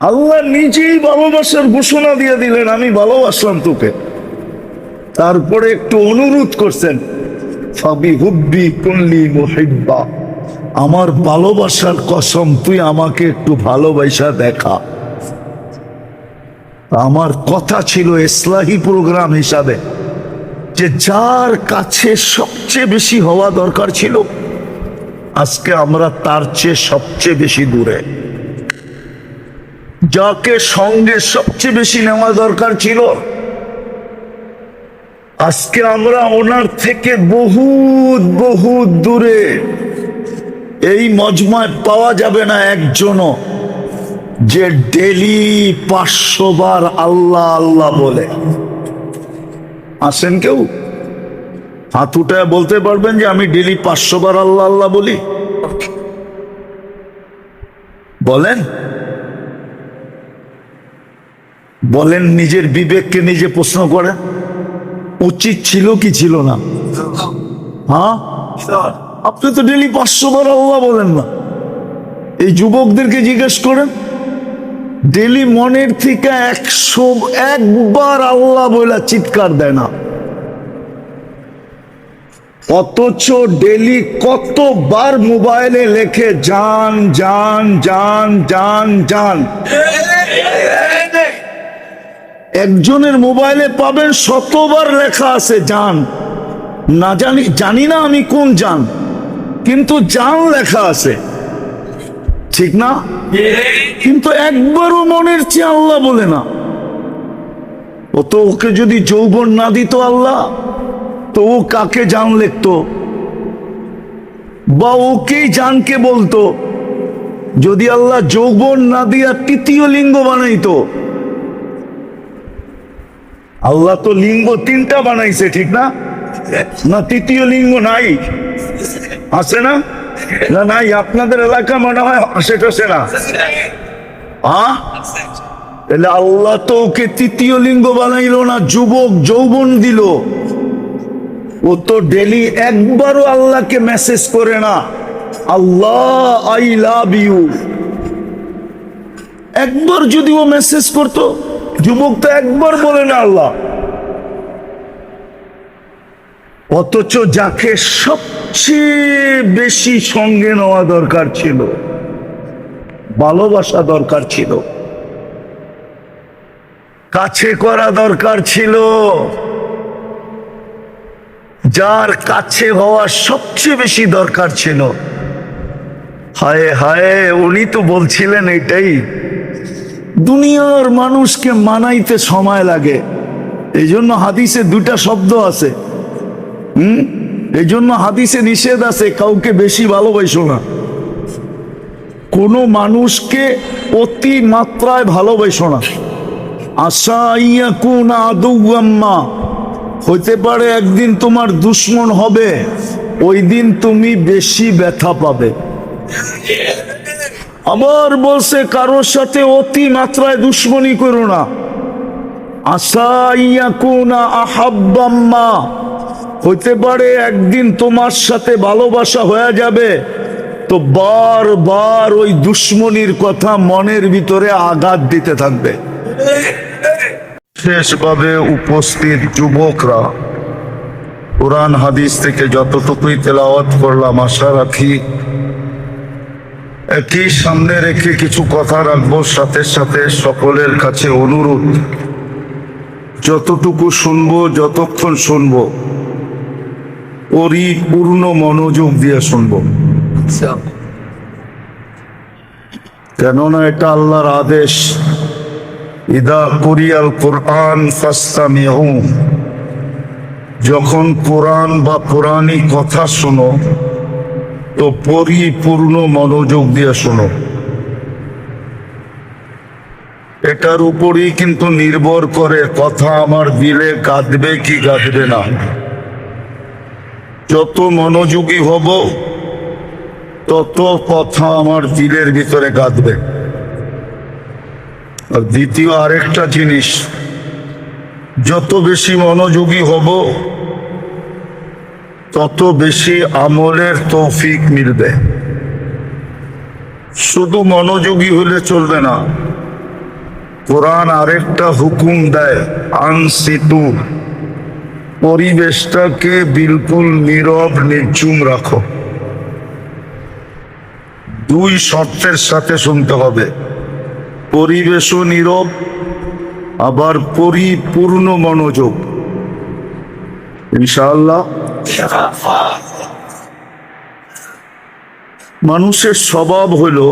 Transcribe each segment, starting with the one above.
আল্লাহ নিজেই ভালোবাসার ঘোষণা দিয়ে দিলেন, আমি ভালোবাসলাম তোকে। তারপরে একটু অনুরোধ করছেন, ফাবিহুব্বি কুল্লি মুহিব্বা, আমার ভালোবাসার কসম তুই আমাকে একটু ভালোবাসা দেখা। আমার কথা ছিল ইসলাহি প্রোগ্রাম হিসাবে যে যার কাছে সবচেয়ে বেশি হওয়া দরকার ছিল, আজকে আমরা তার চেয়ে সবচেয়ে বেশি দূরে। যাকে সঙ্গে সবচেয়ে বেশি নেওয়া দরকার ছিল, আজকে আমরা ওনার থেকে বহুত বহুত দূরে। এই মজমায় পাওয়া যাবে না একজনও যে ডেলি 500 বার আল্লাহ আল্লাহ বলে। আসেন কেউ হাত উঠায় বলতে পারবেন যে আমি ডেলি 500 বার আল্লাহ আল্লাহ বলি? বলেন বলেন, নিজের বিবেককে নিজে প্রশ্ন করেন, উচিত ছিল কি ছিল না? হ্যাঁ, আপনি তো ডেলি 500 বার আল্লাহ বলেন না। এই যুবকদেরকে জিজ্ঞেস করেন, ডেলি মনের থেকে 101 আল্লাহ বলে চিৎকার দেয় না, অথচ ডেলি কতবার মোবাইলে লেখে জান জান জান জান জান। একজনের মোবাইলে পাবেন 100বার লেখা আছে জান। না জানি না আমি কোন জান, কিন্তু জান লেখা আছে, ঠিক না? কিন্তু একবারও মনের চেয়ে আল্লাহ বলে না। ও তো ওকে যদি যৌবন না দিত আল্লাহ, তো ও কাকে জান লিখতো? বা ওকেই জানকে বলতো? যদি আল্লাহ যৌবন না দিয়া তৃতীয় লিঙ্গ বানাইতো, আল্লাহ তো লিঙ্গ 3টা বানাইছে, ঠিক না? না তৃতীয় লিঙ্গ নাই? আছে না? না নাই, আপনাদের এলাকা মনে হয় আশেপাশে না। তাহলে আল্লাহ তো ওকে তৃতীয় লিঙ্গ বানাইলো না, যুবক যৌবন দিল। ও তো ডেলি একবারও আল্লাহকে মেসেজ করে না, আল্লাহ আই লাভ ইউ। একবার যদি ও মেসেজ করতো, যুবক তো একবার বলে না আল্লাহ। অথচ যাকে সবচেয়ে বেশি সঙ্গে নেওয়া দরকার ছিল, ভালোবাসা দরকার ছিল, কাছে করা দরকার ছিল, যার কাছে হওয়া সবচেয়ে বেশি দরকার ছিল, হায় হায় উনি তো বলছিলেন এটাই। দুনিয়ার মানুষকে মানাইতে সময় লাগে, এই জন্য হাদিসে 2টা শব্দ আছে। এই জন্য হাদিসে নিষেধ আছে, কাউকে বেশি ভালোবাসো না। কোন মানুষকে অতি মাত্রায় ভালোবাসো না। আশা ইয়াকুনা আদুওয়াম্মা, হইতে পারে একদিন তোমার দুশ্মন হবে, ওই দিন তুমি বেশি ব্যথা পাবে। আবার বলছে কারোর সাথে অতি মাত্রায় দুশ্মনী করো না। আশা ইয়াকুনা আহাব্বাম্মা, হইতে পারে একদিন তোমার সাথে ভালোবাসা হয়ে যাবে, তো বারবার ওই দুশ্মনীর কথা মনের ভিতরে আঘাত দিতে থাকবে। শেষভাবে উপস্থিত যুবকরা, কোরআন হাদিস থেকে যতটুকুই তেলাওয়াত করলাম, আশা রাখি একই সামনে রেখে কিছু কথা রাখবো। সাথে সাথে সকলের কাছে অনুরোধ, যতটুকু শুনবো, যতক্ষণ শুনবো, পরিপূর্ণ মনোযোগ দিয়ে শুনবো, কেননা এটা আল্লাহর আদেশ। ইদা কুরিয়াল কুরআন ফাসতামিউ, যখন কোরআন বা কোরআনী কথা শোনো তো পরিপূর্ণ মনোযোগ দিয়ে শোনো। এটার উপরই কিন্তু নির্ভর করে কথা আমার দিলে গাঁথবে কি গাঁথবে না। যত মনোযোগী হব তত কথা আমার দিলের ভিতরে গাঁথবে। আর দ্বিতীয় আরেকটা জিনিস, যত বেশি মনোযোগী হব তত বেশি আমলের তৌফিক মিলবে। শুধু মনোযোগী হলে চলবে না, কোরআন আরেকটা হুকুম দেয়, আনসিতু, পরিবেশটাকে বিলকুল নীরব নির্জুম রাখো। দুই শর্তের সাথে শুনতে হবে, পরিবেশও নীরব, আবার পরিপূর্ণ মনোযোগ। ইনশাআল্লাহ। মানুষের স্বভাব হলো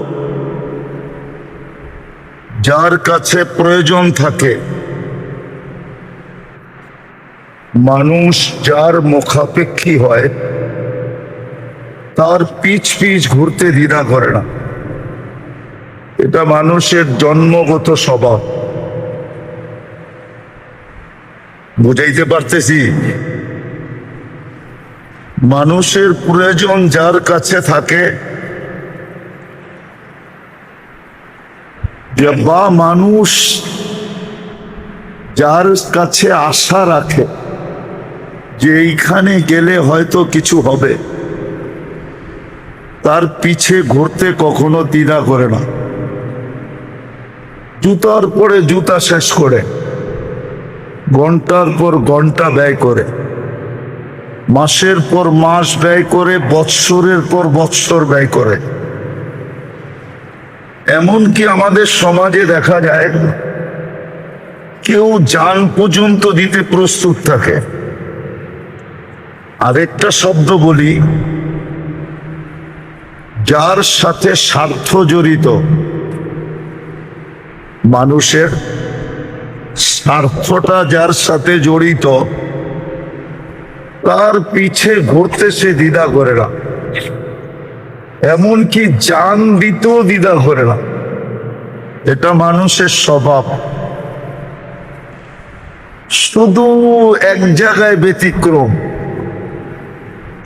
যার কাছে প্রয়োজন থাকে, মানুষ যার মুখাপেক্ষী হয় তার পিছ পিছ ঘুরতে দ্বিধা করে না। এটা মানুষের জন্মগত স্বভাব। বুঝাইতে পারতেছি? মানুষের প্রয়োজন যার কাছে থাকে, বা মানুষ যার কাছে আশা রাখে যে এইখানে গেলে হয়তো কিছু হবে, তার পিছে ঘুরতে কখনো দ্বিধা করে না। জুতার পরে জুতা শেষ করে, ঘন্টার পর ঘন্টা ব্যয় করে, মাসের পর মাস ব্যয় করে, বৎসরের পর বৎসর ব্যয় করে। এমনকি আমাদের সমাজে দেখা যায় কেউ জান পর্যন্ত দিতে প্রস্তুত থাকে। আরেকটা শব্দ বলি, যার সাথে স্বার্থ জড়িত, মানুষের স্বার্থটা যার সাথে জড়িত, তার পিছে ঘুরতে সে দ্বিধা করে না, এমনকি জান দিতেও দ্বিধা করে না। এটা মানুষের স্বভাব। শুধু এক জায়গায় ব্যতিক্রম,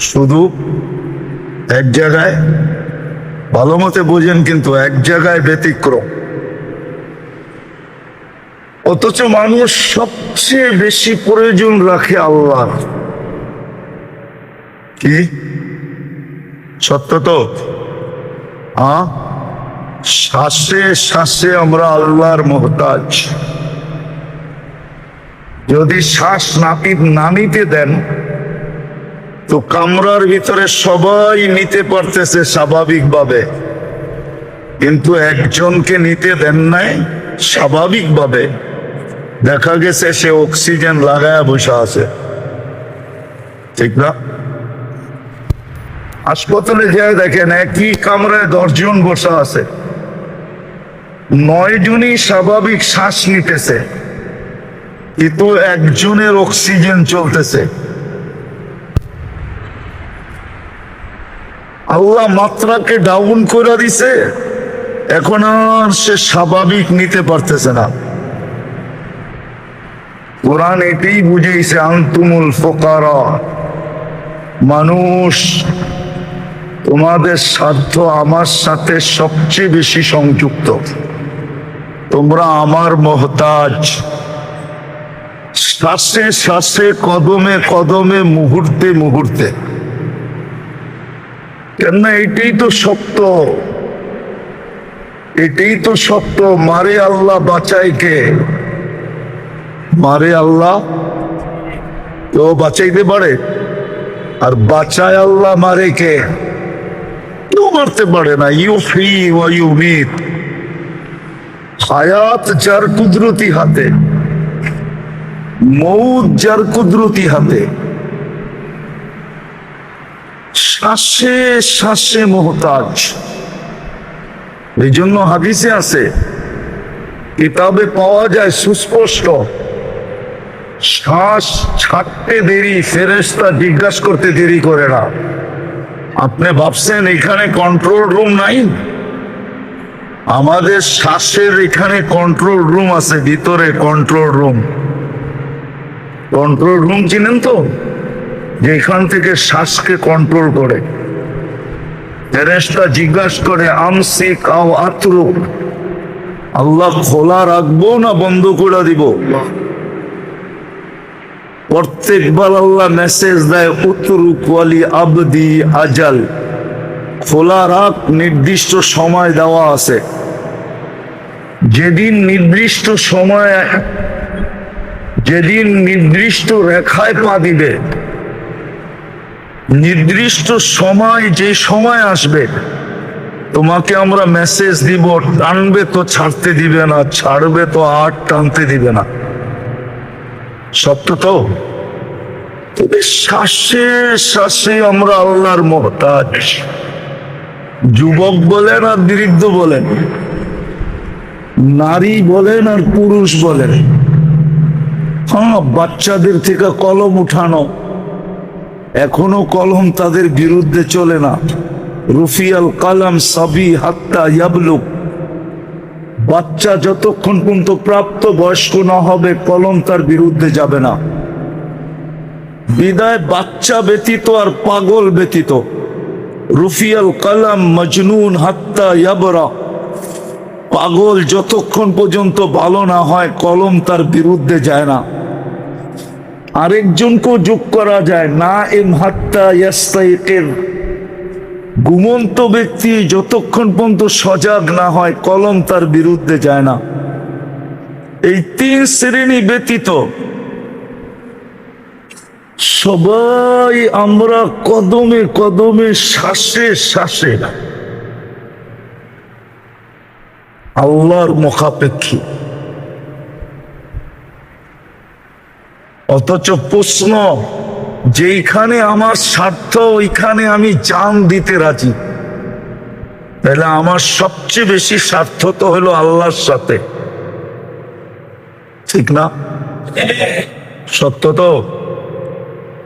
শুধু এক জায়গায়, ভালো মতে বোঝেন, কিন্তু এক জায়গায় ব্যতিক্রম। অথচ মানুষ সবচেয়ে বেশি প্রয়োজন রাখে আল্লাহর। কি সত্য তো? শ্বাসে শ্বাসে আমরা আল্লাহর মোহতাজ। যদি শ্বাস না নিতে দেন তো কামরার ভিতরে সবাই নিতে পারতেছে স্বাভাবিকভাবে, কিন্তু একজনকে নিতে দেন নাই স্বাভাবিকভাবে, দেখা গেছে সে অক্সিজেন লাগায়া বসে আছে। ঠিক না? হাসপাতালে যায় দেখেন একই কামরায় 10 জন বসে আছে, 9 জনই স্বাভাবিক শ্বাস নিতেছে, কিন্তু একজনের অক্সিজেন চলতেছে। আল্লাহ মাত্রাকে ডাউন করে দিছে, এখন আর সে স্বাভাবিক নিতে পারতেছে না। কোরআন এটাই বুঝেছে, আনতুমুল ফুকারা, মানুষ তোমাদের স্বার্থ আমার সাথে সবচেয়ে বেশি সংযুক্ত, তোমরা আমার মোহতাজ। শ্বাসে শ্বাসে, কদমে কদমে, মুহূর্তে মুহূর্তে। কেননা এটাই তো সত্য, এটাই তো সত্য। মারে আল্লাহ, বাঁচায় কে? মারে আল্লাহ, কেউ বাঁচাইতে পারে? আর বাঁচায় আল্লাহ, মারে কে? কেউ মারতে পারে না। ইউহি ওয়া ইউমিত, হায়াত যার কুদরতি হাতে, মৌত যার কুদরতি হাতে। শ্বাসে শ্বাসে মোহতাজ। এই জন্য হাদিসে আছে, কিতাবে পাওয়া যায় সুস্পষ্ট, শ্বাস ছাড়তে দেরি ফেরেশতা জিজ্ঞাসা করতে দেরি করে না। আপনি ভাবছেন এখানে কন্ট্রোল রুম নাই? আমাদের শ্বাসের এখানে কন্ট্রোল রুম আছে, ভিতরে কন্ট্রোল রুম। কন্ট্রোল রুম চিনেন তো? যেখান থেকে শ্বাসকে কন্ট্রোল করে। ফেরেশতা জিজ্ঞাসা করে, আমসিক আও আতরুক, আল্লাহ খোলা রাখবো না বন্ধ করে দিব? প্রত্যেকবার আল্লাহ মেসেজ দেয়, উতরুক ওয়ালি আবদি আজাল, খোলা রাখ, নির্দিষ্ট সময় দেওয়া আছে। যেদিন নির্দিষ্ট সময়, যেদিন নির্দিষ্ট রেখায় পা দিবে, নির্দিষ্ট সময়, যে সময় আসবে তোমাকে আমরা মেসেজ দিব, টানবে তো ছাড়তে দিবে না, ছাড়বে তো আর টানতে দিবে না। সত্য তো? তবে শ্বাসে শ্বাসে আমরা আল্লাহর মুহতাজ। যুবক বলেন আর বৃদ্ধ বলেন, নারী বলেন আর পুরুষ বলেন, হ্যাঁ, বাচ্চাদের থেকে কলম উঠানো, এখনো কলম তাদের বিরুদ্ধে চলে না। রুফিয়াল কালাম সাবি হাত্তা ইয়াবলুক, বাচ্চা যতক্ষণ পর্যন্ত প্রাপ্ত বয়স্ক না হবে কলম তার বিরুদ্ধে যাবে না। বিদায় বাচ্চা ব্যতীত আর পাগল ব্যতীত, রুফিয়াল কালাম মজনুন হাত্তা ইয়াবরা, পাগল যতক্ষণ পর্যন্ত ভালো না হয় কলম তার বিরুদ্ধে যায় না। আরেকজনকেও যোগ করা যায়, না এম হাত্তা ইয়াস্তাইকির, ঘুমন্ত ব্যক্তি যতক্ষণ পর্যন্ত সজাগ না হয় কলম তার বিরুদ্ধে যায় না। এই তিন শ্রেণী ব্যতীত সবাই আমরা কদমে কদমে, শ্বাসে শ্বাসে আল্লাহর মুখাপেক্ষী। অথচ প্রশ্ন, যেইখানে আমার স্বার্থ ওইখানে আমি জান দিতে রাজি, তাহলে আমার সবচেয়ে বেশি স্বার্থ তো হলো আল্লাহর সাথে, ঠিক না? সত্য তো?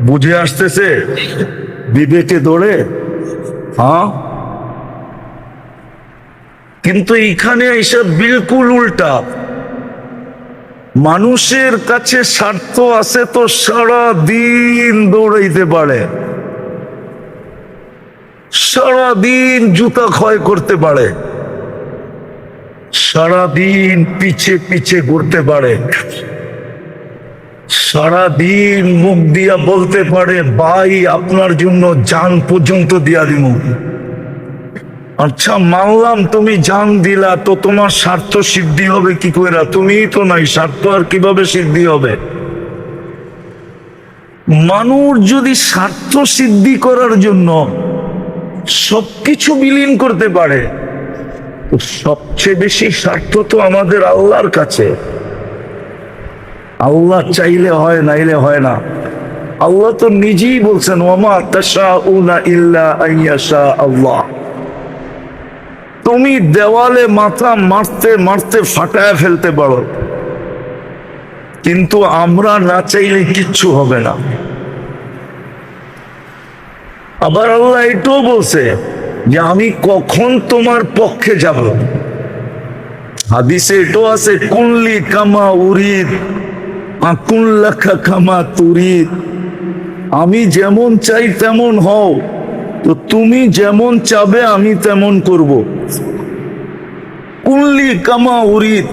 বুঝে আসতেছে বিবেকে দৌড়ে? হ্যাঁ, কিন্তু এইখানে এসব বিলকুল উল্টা। মানুষের কাছে স্বার্থ আছে তো সারা দিন দৌড়াইতে পারে, সারা দিন জুতা ক্ষয় করতে পারে, সারা দিন পিছে পিছে ঘুরতে পারে, সারা দিন মুখ দিয়া বলতে পারে, ভাই আপনার জন্য জান পর্যন্ত দিয়া দিব। আচ্ছা মানলাম তুমি জান দিলা, তো তোমার স্বার্থ সিদ্ধি হবে কি করে? তুমিই তো নাই, স্বার্থ আর কিভাবে সিদ্ধি হবে? মানুষ যদি স্বার্থ সিদ্ধি করার জন্য সবকিছু বিলীন করতে পারে, তো সবচেয়ে বেশি স্বার্থ তো আমাদের আল্লাহর কাছে। আল্লাহ চাইলে হয়, নাইলে হয় না। আল্লাহ তো নিজেই বলছেন, ওয়ামা তাশাউনা ইল্লা আইয়াশা আল্লাহ। তুমি দেওয়ালে মাথা মারতে মারতে ফাটায় ফেলতে পারো, কিন্তু আমরা না চাইলে কিচ্ছু হবে না। আবার আল্লাহ এটাও বলছে যে আমি কখন তোমার পক্ষে যাব। হাদিসে এটাও আছে, কুল্লি কামা উরিদ আকুল্লাখা কামা তুরিদ, আমি যেমন চাই তেমন হও, তো তুমি যেমন চাবে আমি তেমন করব। কুল্লি কামা উরিদ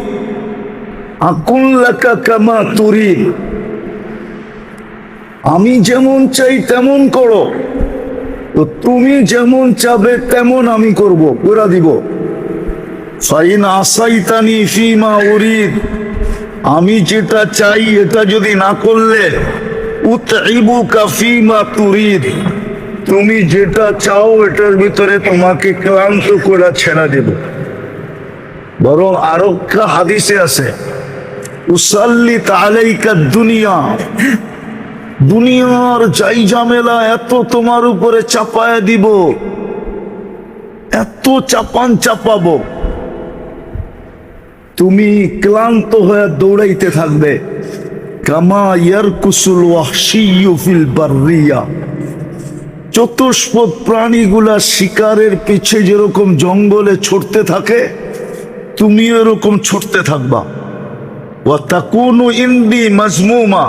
আকুল্লাখা কামা তুরিদ, আমি যেমন চাই তেমন করো, তো তুমি যেমন চাবে তেমন আমি করব, করে দিব। ফাইন আসাইতানি ফিমা উরিদ, আমি যেটা চাই এটা যদি না করলে, উতইবুকা ফিমা তুরিদ, তুমি যেটা চাও এটার ভিতরে তোমাকে ক্লান্ত করে ছেড়ে দেব। বরং আরো হাদিসে আছে, উসাল্লিত আলাইকা দুনিয়া, দুনিয়ার যাই ঝামেলা এত তোমার উপরে চাপায় দিব, এত চাপান চাপাবো, তুমি ক্লান্ত হয়ে দৌড়াইতে থাকবে। কামা ইয়ারকুসুল ওয়াহশিয়্যু ফিল বাররিয়া, চতুষ্পদ প্রাণীগুলা শিকারের পিছে যেরকম জঙ্গলে ছুটতে থাকে, তুমি এরকম ছুটতে থাকবা। ওয়া তাকুনু ইনদি মাজমুমা,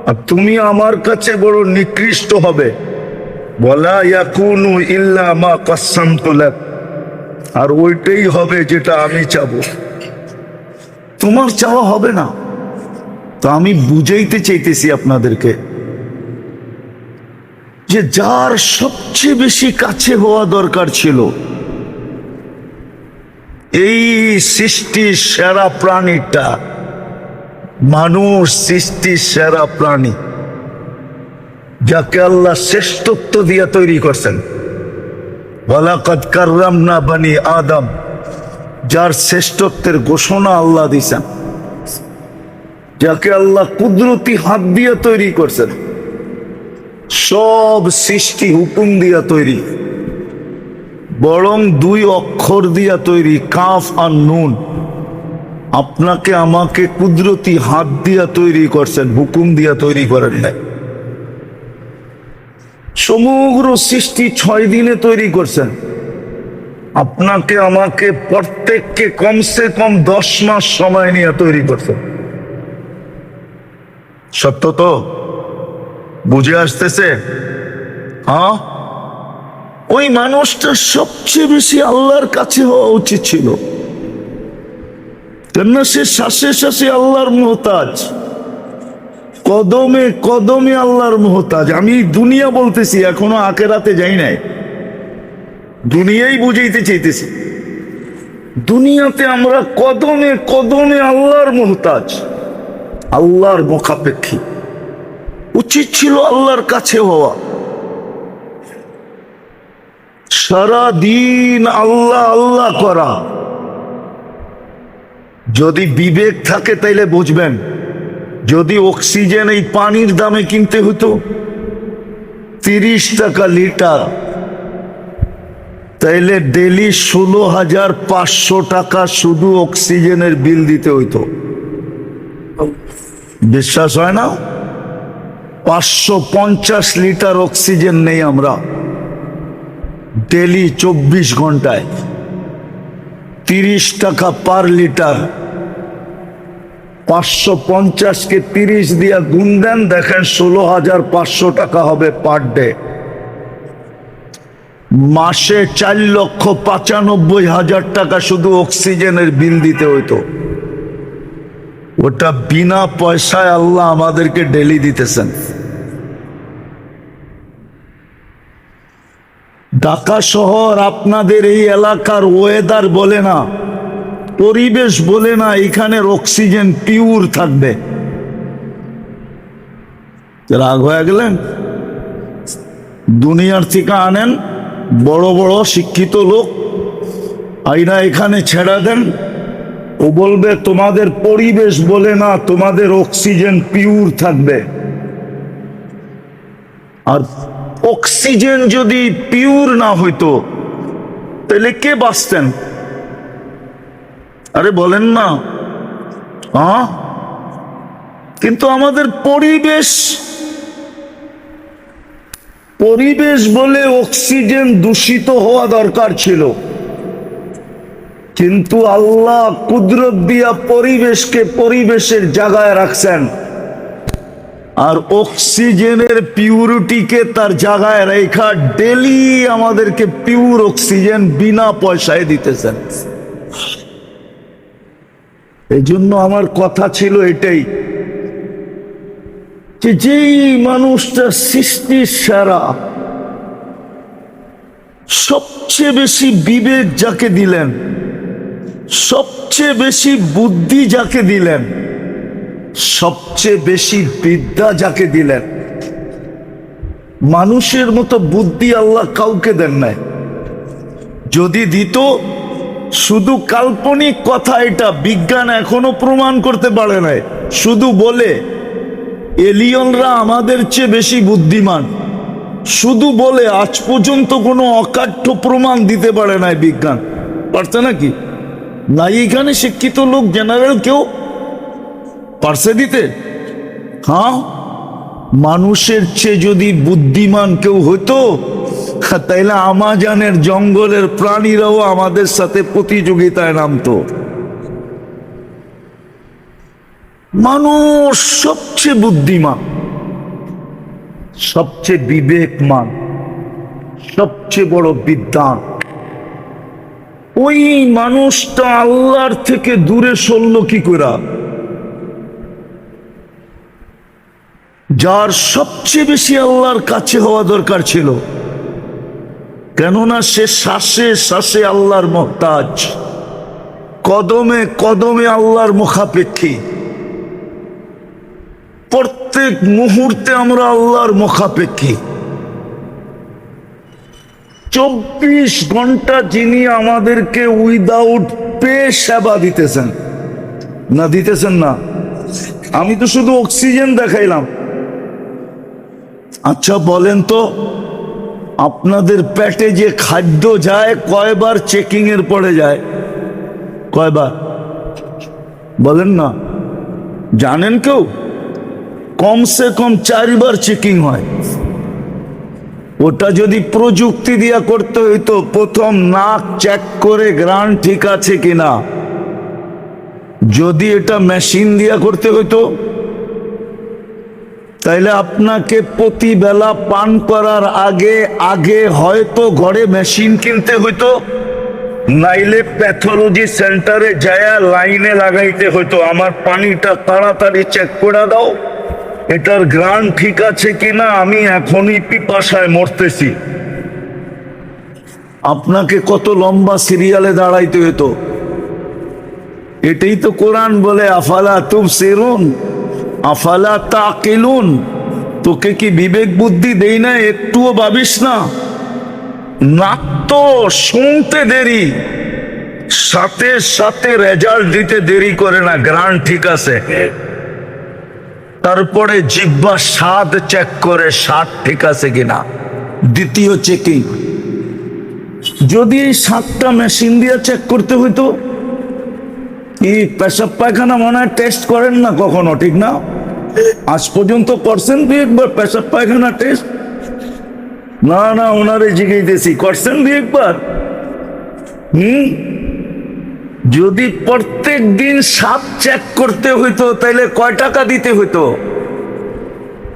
আর তুমি আমার কাছে বড় নিকৃষ্ট হবে। ওয়ালা ইয়াকুনু ইল্লা মা কাসসামতু লাক, আর ওইটাই হবে যেটা আমি চাবো, তোমার চাওয়া হবে না। তো আমি বুঝাইতে চাইতেছি আপনাদেরকে যে যার সবচেয়ে বেশি কাছে হওয়া দরকার ছিল, এই সৃষ্টির সেরা প্রাণীটা, মানুষ সৃষ্টির সেরা প্রাণী, যাকে আল্লাহ শ্রেষ্ঠত্ব দিয়ে তৈরি করছেন। ওয়ালাকাদ কাররামনা বানি আদম, যার শ্রেষ্ঠত্বের ঘোষণা আল্লাহ দিয়েছেন, যাকে আল্লাহ কুদরতি হাত দিয়ে তৈরি করছেন। সব সৃষ্টি হুকুম দিয়া তৈরি, বরং দুই অক্ষর দিয়া তৈরি, কাফ আর নুন। আপনাকে আমাকে কুদরতি হাত দিয়া তৈরি করছেন, হুকুম দিয়া তৈরি করেন নাই। সমগ্র সৃষ্টি 6 দিনে তৈরি করছেন, আপনাকে আমাকে প্রত্যেককে কমসে কম 10 মাস সময় নিয়ে তৈরি করছেন। সত্য তো? বুঝে আসতেছে? হ্যাঁ, ওই মানুষটা সবচেয়ে বেশি আল্লাহর কাছে হওয়া উচিত ছিল, কেননা সে শ্বাসে শ্বাসে আল্লাহর মুহতাজ, কদমে কদমে আল্লাহর মুহতাজ। আমি দুনিয়া বলতেছি, এখনো আখিরাতে যাই নাই, দুনিয়াই বুঝাইতে চাইতেছি। দুনিয়াতে আমরা কদমে কদমে আল্লাহর মুহতাজ, আল্লাহর মুখাপেক্ষী। উচিত ছিল আল্লাহর কাছে হওয়া, সারা দিন আল্লাহ আল্লাহ করা। যদি বিবেক থাকে তাইলে বুঝবেন, যদি অক্সিজেন এই পানির দামে কিনতে হতো 30 টাকা লিটার, তাইলে ডেলি 16,500 টাকা শুধু অক্সিজেনের বিল দিতে হইতো। বিশ্বাস হয় না? 550 লিটার অক্সিজেন নেই আমরা ডেলি 24 ঘন্টায়, 30 টাকা পার লিটার। 550 কে 30 দিয়া গুণ দেন, দেখেন 16,500 টাকা হবে পার ডে। মাসে 4,95,000 টাকা শুধু অক্সিজেনের বিল দিতে হইতো। ওটা বিনা পয়সায় আল্লাহ আমাদেরকে ডেলি দিতেছেন। ঢাকা শহর, আপনাদের এই এলাকার ওয়েদার বলে না, পরিবেশ বলে না এখানের অক্সিজেন পিওর থাকবে। রাগ হয়ে গেলেন? দুনিয়ার থেকে আনেন বড় বড় শিক্ষিত লোক, আইনা এখানে ছেড়া দেন, ও বলবে তোমাদের পরিবেশ বলে না, তোমাদের অক্সিজেন পিওর থাকবে। আর অক্সিজেন যদি পিওর না হইতো তাহলে কে বাঁচতেন? আরে বলেন না। হ্যাঁ, কিন্তু আমাদের পরিবেশ বলে অক্সিজেন দূষিত হওয়া দরকার ছিল, কিন্তু আল্লাহ কুদরত দিয়া পরিবেশকে পরিবেশের জায়গায় রাখছেন, আর অক্সিজেনের পিউরিটিকে তার জায়গায় রেখা ডেলি আমাদেরকে পিওর অক্সিজেন বিনা পয়সায় দিতেছেন। এই জন্য আমার কথা ছিল এটাই, যে যেই মানুষটা সৃষ্টির সেরা, সবচেয়ে বেশি বিবেক যাকে দিলেন, সবচেয়ে বেশি বুদ্ধি যাকে দিলেন, সবচেয়ে বেশি বিদ্যা যাকে দিলেন, মানুষের মতো বুদ্ধি আল্লাহ কাউকে দেন নাই। যদি দিত, শুধু কাল্পনিক কথা, এটা বিজ্ঞান এখনো প্রমাণ করতে পারে নাই, শুধু বলে এলিয়নরা আমাদের চেয়ে বেশি বুদ্ধিমান, শুধু বলে। আজ পর্যন্ত কোনো অকাঠ্য প্রমাণ দিতে পারে নাই বিজ্ঞান। পারছে নাকি? নাই এখানে শিক্ষিত লোক জেনারেল কেউ পারছে দিতে? হ্যাঁ, মানুষের চেয়ে যদি বুদ্ধিমান কেউ হইতো, তাইলে আমাজনের জঙ্গলের প্রাণীরাও আমাদের সাথে প্রতিযোগিতায় নামতো। মানুষ সবচেয়ে বুদ্ধিমান, সবচেয়ে বিবেকমান, সবচেয়ে বড় বিদ্বান। ওই মানুষটা আল্লাহর থেকে দূরে সরল কি করে? যার সবচেয়ে বেশি আল্লাহর কাছে হওয়া দরকার ছিল, কেননা সে শ্বাসে শ্বাসে আল্লাহর মুহতাজ। কদমে কদমে আল্লাহর মুখাপেক্ষী, প্রত্যেক মুহূর্তে আমরা আল্লাহর মুখাপেক্ষী। 24 ঘন্টা যিনি আমাদেরকে উইদাউট পে সেবা দিতেছেন, না দিতেছেন না? আমি তো শুধু অক্সিজেন দেখাইলাম। আচ্ছা বলেন তো, আপনাদের পেটে যে খাদ্য যায় কয়বার চেকিং এর পরে যায়? কয়বার বলেন না? জানেন কেউ? কমসে কম 4 বার চেকিং হয়। ওটা যদি প্রযুক্তি দিয়া করতে হইতো, প্রথম নাক চেক করে গ্রান ঠিক আছে কিনা, যদি এটা মেশিন দিয়া করতে হইতো তাইলে আপনাকে প্রতি বেলা পান করার আগে আগে হয়তো ঘরে মেশিন কিনতে হইতো, নাইলে প্যাথোলজি সেন্টারে যায়া লাইনে লাগাইতে হইতো, আমার পানিটা তাড়াতাড়ি চেক করে দাও, এটার গ্রান ঠিক আছে কিনা, আমি এখনই পিপাসায় মরতেছি। আপনাকে কত লম্বা সিরিয়ালে দাঁড়াইতে হতো। এটাই তো কোরআন বলে আফালা তুবসিরুন আফালা তাকিলুন। তোকে কি বিবেক বুদ্ধি দেই না? একটুও ভাবিস না? নাক তো শুনতে দেরি, সাথে সাথে রেজাল্ট দিতে দেরি করে না, গ্রান ঠিক আছে। তারপরে জিহ্বা স্বাদ চেক করে, স্বাদ ঠিক আছে কিনা, দ্বিতীয় চেকিং। যদি এই 7টা মেশিন দিয়ে চেক করতে হইতো, এই পেশাব পায়খানা মনে হয় টেস্ট করেন না কখনো, ঠিক না? আজ পর্যন্ত করছেন 2-1 বার পেশাব পায়খানা টেস্ট? না না, ওনারে জিজ্ঞেস করছেন 2-1 বার? যদি প্রত্যেক দিন সাপ চেক করতে হইতো তাহলে কয় টাকা দিতে হইতো?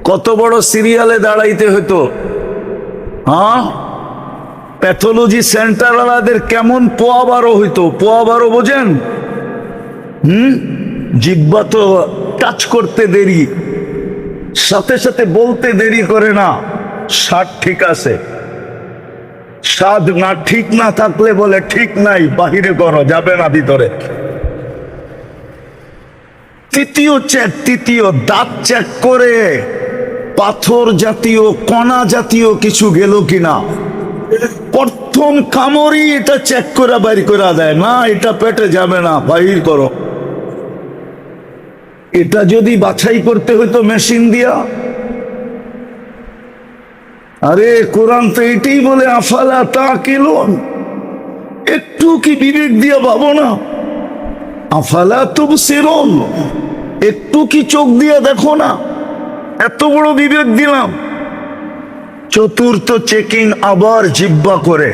কত বড় সিরিয়ালে দাঁড়াইতে হইতো? হ্যাঁ, প্যাথোলজি সেন্টার ওয়ালাদের কেমন পোয়া বারো হইতো? পোয়া বারো বোঝেন? জিহ্বা তো টাচ করতে দেরি, সাথে সাথে বলতে দেরি করে না স্বাদ ঠিক আছে। স্বাদ না ঠিক না থাকলে বলে ঠিক নাই, বাহিরে করো, যাবে না ভিতরে। তৃতীয় দাঁত চেক করে পাথর জাতীয় কণা জাতীয় কিছু গেল কিনা। প্রথম কামড়ই এটা চেক করে বাইর করে দেয়, না এটা পেটে যাবে না, বাহির করো। এটা যদি বাছাই করতে হইতো মেশিন দিয়া, আরে কোরআন তো এটাই বলে আফালা তাকিলুন। একটু কি বিবেক দিয়া ভাবো না? আফালা তুবসিরুন, একটু কি চোখ দিয়া দেখো না? এত বড় বিবেক দিলাম। চতুর্থ চেকিং আবার জিহ্বা করে,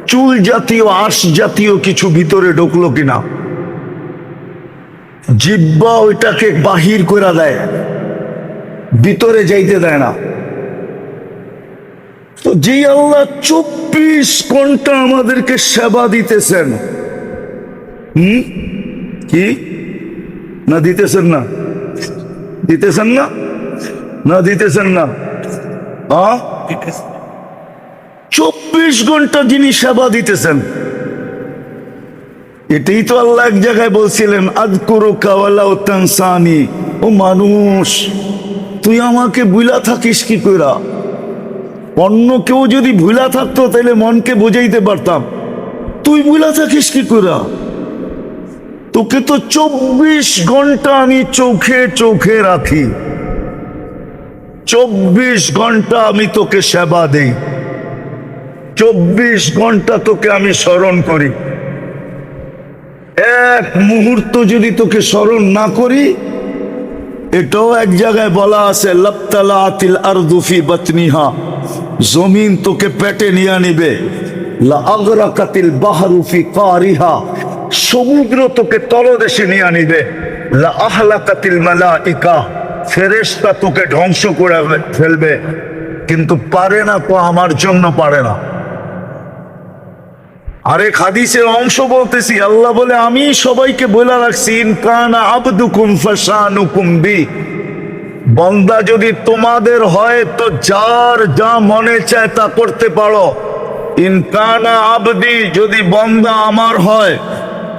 চুল জাতীয় আঁশ জাতীয় কিছু ভিতরে ঢুকলো কিনা। জিহ্বা ওইটাকে বাহির করে দেয়, ভিতরে যাইতে দেয় না। তো যে আল্লাহ 24 ঘন্টা আমাদেরকে সেবা দিতেছেন, কি না দিতেছেন না? দিতেছেন না? না দিতেছেন না? 24 ঘন্টা যিনি সেবা দিতেছেন, এটাই তো আল্লাহ এক জায়গায় বলছিলেন আযকুরুকা ওয়ালা তানসানি। ও মানুষ, তুই আমাকে ভুলা থাকিস কি কইরা? অন্য কেউ যদি ভুলা থাকতো তাহলে মনকে বুঝাইতে পারতাম, তুই ভুলা থাকিস কি কইরা? তোকে তো 24 ঘন্টা আমি চোখে চোখে রাখি, 24 ঘন্টা আমি তোকে সেবা দেই, 24 ঘন্টা তোকে আমি স্মরণ করি। এক মুহূর্ত যদি তোকে স্মরণ না করি, এটাও এক জায়গায় বলা আছে লাবতালাতিল আরদু ফি বাতনিহা, জমিন তোকে পেটে নিয়ে নিবে। লা আগরাকাতিল বাহরু ফি কারিহা, সমুদ্র তোকে তলদেশে নিয়ে নিবে। লা আহলাকাতিল মালাইকা, ফেরেশতা তোকে ধ্বংস করে ফেলবে, কিন্তু পারে না তো, আমার জন্য পারে না। আরেক হাদিসের অংশ বলতেছি, আল্লাহ বলে আমি সবাইকে বলে রাখছি ইন কানা আবদুকুম ফাশানুকুম বি, বান্দা যদি তোমাদের হয় তো যার যা মনে চায় তা করতে পারো। ইন কানা আবদি, যদি বান্দা আমার হয়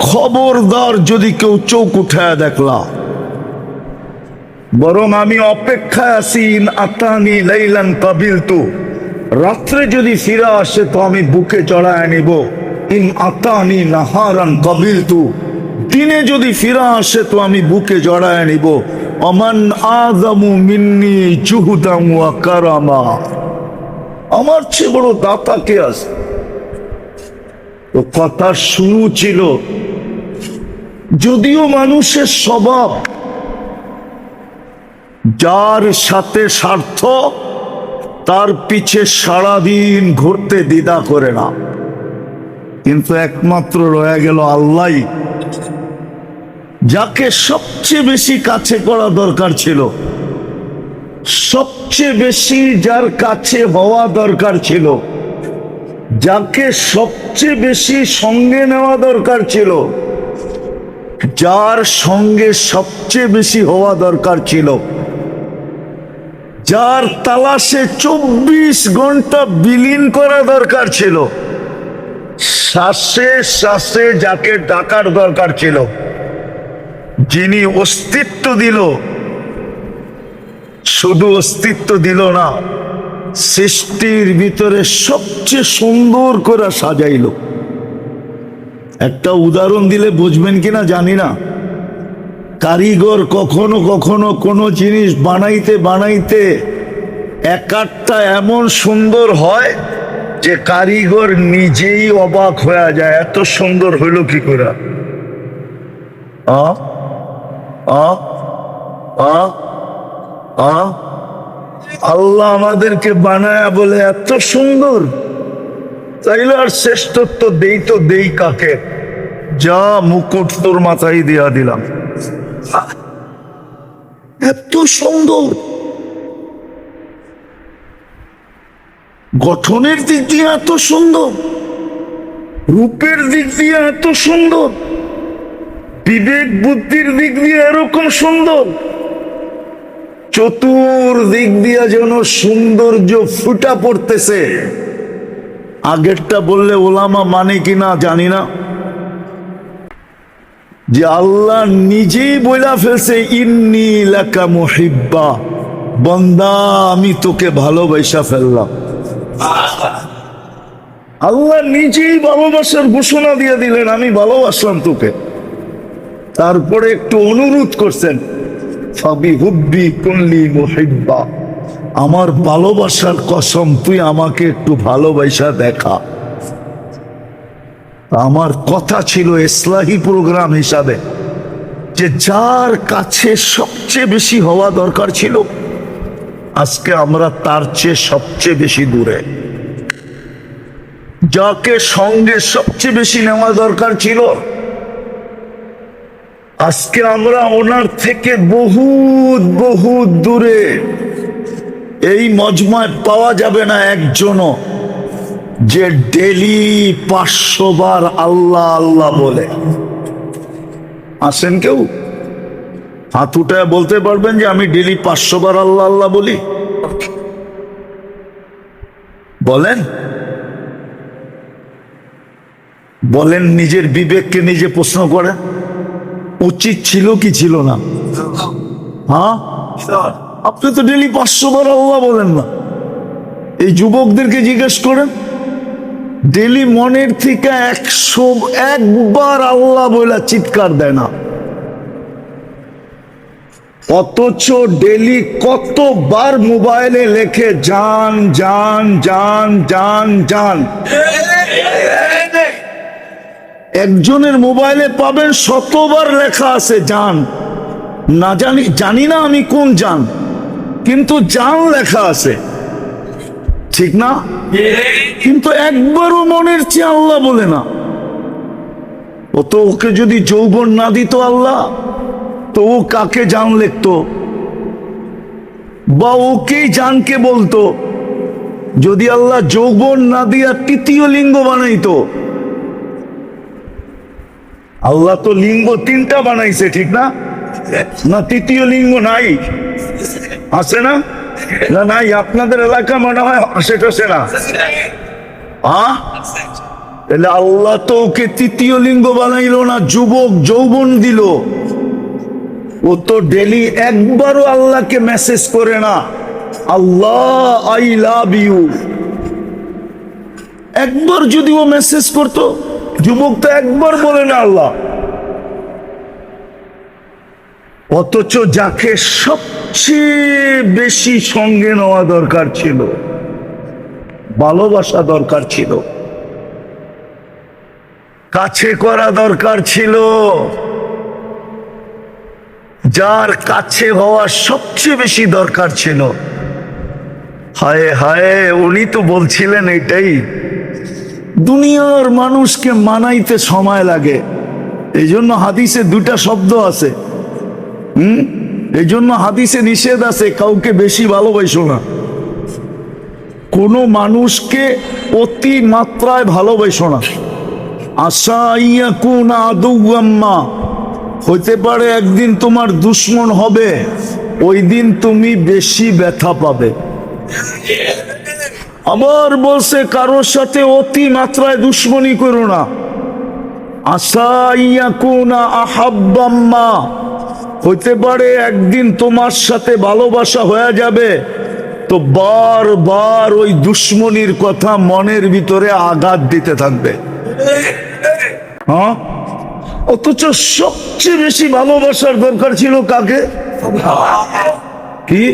খবরদার যদি কেউ চোখ উঠায় দেখলা, বরং আমি অপেক্ষায় আছি। ইন আতানি লাইলান কাবিলতু, রাত্রে যদি ফিরে আসে তো আমি বুকে চড়ায় নিব। ইন আতানি নাহারান কাবিলতু, দিনে যদি ফিরে আসে তো আমি বুকে জড়ায় নিব। অমান আযামু মিন্নি জুহুদান ওয়া কারামা, আমার চেয়ে বড় দাতা কে আছে? তো কথা শুরু ছিল, যদিও মানুষের স্বভাব যার সাথে স্বার্থ তার পিছে সারাদিন ঘুরতে দ্বিধা করে না, কিন্তু একমাত্র রয়ে গেল আল্লাহ, যাকে সবচেয়ে বেশি কাছে করা দরকার ছিল, সবচেয়ে বেশি যার কাছে হওয়া দরকার ছিল, যাকে সবচেয়ে বেশি সঙ্গে নেওয়া দরকার ছিল, যার সঙ্গে সবচেয়ে বেশি হওয়া দরকার ছিল, যার তালাশে 24 ঘন্টা বিলীন করা দরকার ছিল, শ্বাসে শ্বাসে যাকে ডাকার দরকার ছিল, যিনি অস্তিত্ব দিল, শুধু অস্তিত্ব দিল না, সৃষ্টির ভিতরে সবচেয়ে সুন্দর করে সাজাইল। একটা উদাহরণ দিলে বুঝবেন কিনা জানি না। কারিগর কখনো কখনো কোনো জিনিস বানাইতে বানাইতে একটা এমন সুন্দর হয় যে কারিগর নিজেই অবাক হয়ে যায়, এত সুন্দর হইল কি করে। আল্লাহ আমাদেরকে বানায়া বলে এত সুন্দর, তাইলে আর শ্রেষ্ঠত্ব দেই তো দেই কাকে? যা মুকুট তোর মাথায় দিয়া দিলাম, এত সুন্দর গঠনের দিক দিয়ে এত সুন্দর, রূপের দিক দিয়ে এত সুন্দর, বিবেক বুদ্ধির দিক দিয়ে এরকম সুন্দর, চতুর্দিক দিয়ে যেন সৌন্দর্য ফুটা পড়তেছে। আগেরটা বললে ওলামা মানে কিনা জানি না, যে আল্লাহ নিজেই বইলা ফেলছে ইন্নী লাকা মুহিব্বা, বান্দা আমি তোকে ভালোবাসা ফেললাম। আল্লাহ নিজেই ভালোবাসার ঘোষণা দিয়ে দিলেন, আমি ভালোবাসলাম তোকে। তারপরে একটু অনুরোধ করছেন, ফাবিহুব্বি কুল্লি মুহিব্বা, আমার ভালোবাসার কসম তুই আমাকে একটু ভালোবাসা দেখা। আমার কথা ছিল ইসলাহি প্রোগ্রাম হিসাবে যে যার কাছে সবচেয়ে বেশি হওয়া দরকার ছিল, আজকে আমরা তার চেয়ে সবচেয়ে বেশি দূরে। যাকে সঙ্গে সবচেয়ে বেশি নেওয়া দরকার ছিল, আজকে আমরা ওনার থেকে বহুত বহুত দূরে। এই মজমায় পাওয়া যাবে না একজনও যে ডেলি 500 বার আল্লাহ আল্লাহ বলে। আসেন কেউ হাত উঠায় বলতে পারবেন যে আমি ডেলি 500 বার আল্লাহ আল্লাহ বলি? বলেন বলেন, নিজের বিবেককে নিজে প্রশ্ন করেন, উচিত ছিল কি ছিল না? হ্যাঁ, আপনি তো ডেলি 500 বার আল্লাহ বলেন না। এই যুবকদেরকে জিজ্ঞেস করেন, ডেলি মনের থেকে 101 বার আল্লাহ বলে চিৎকার দেয় না, অথচ ডেলি কতবার মোবাইলে লেখে জান জান জান জান জান। একজনের মোবাইলে পাবেন 100 বার লেখা আছে জান। না জানি না আমি কোন জান, কিন্তু জান লেখা আছে, ঠিক না? কিন্তু একবারও মনের চেয়ে আল্লাহ বলে না। ও তো ওকে যদি যৌবন না দিত আল্লাহ, তো ও কাকে জান লিখতো? বা ওকেই জানকে বলতো? যদি আল্লাহ যৌবন না দিয়া তৃতীয় লিঙ্গ বানাইতো, আল্লাহ তো লিঙ্গ 3টা বানাইছে, ঠিক না? না তৃতীয় লিঙ্গ নাই? আছে না? না নাই, আপনাদের এলাকা মনে হয় আসে টাসে না। তাহলে আল্লাহ তো ওকে তৃতীয় লিঙ্গ বানাইলো না, যুবক যৌবন দিল। ও তো ডেলি একবারও আল্লাহকে মেসেজ করে না, আল্লাহ আই লাভ ইউ। একবার যদি ও মেসেজ করতো, যুবক তো একবার বলে না আল্লাহ। অথচ যাকে সবচেয়ে বেশি সঙ্গে নেওয়া দরকার ছিল, ভালোবাসা দরকার ছিল, কাছে করা দরকার ছিল, যার কাছে হওয়া সবচেয়ে বেশি দরকার ছিল, হায় হায় উনি তো বলছিলেন এটাই। দুনিয়ার মানুষকে মানাইতে সময় লাগে, এই জন্য হাদিসে দুটা শব্দ আছে। এই জন্য হাদিসে নিষেধ আছে, কাউকে বেশি ভালোবাসো না। কোন মানুষকে অতি মাত্রায় ভালোবাসো না। আশা ইয়াকুনা আদুওয়াম্মা, হইতে পারে একদিন তোমার দুশ্মন হবে, ওই দিন তুমি বেশি ব্যথা পাবে। আবার বলছে কারোর সাথে অতি মাত্রায় দুশ্মনী করো না। আশা ইয়াকুনা আহাব্বাম্মা, হইতে পারে একদিন তোমার সাথে ভালোবাসা হয়ে যাবে, তো বারবার ওই দুশ্মনীর কথা মনের ভিতরে আঘাত দিতে থাকবে। হ্যাঁ, অথচ সবচেয়ে বেশি ভালোবাসার দরকার ছিল কাকে? কি?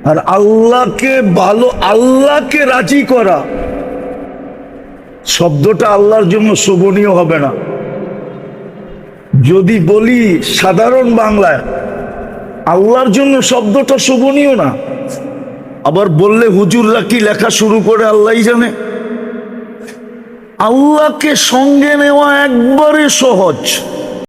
আর আল্লাহকে আল্লাহকে রাজি করা শব্দটা আল্লাহর জন্য শোভনীয় হবে না। যদি বলি সাধারণ বাংলায়, আল্লাহর জন্য শব্দটা শোভনীয় না। আবার বললে হুজুররা কি লেখা শুরু করে আল্লাহই জানে। আল্লাহকে সঙ্গে নেওয়া একবারে সহজ।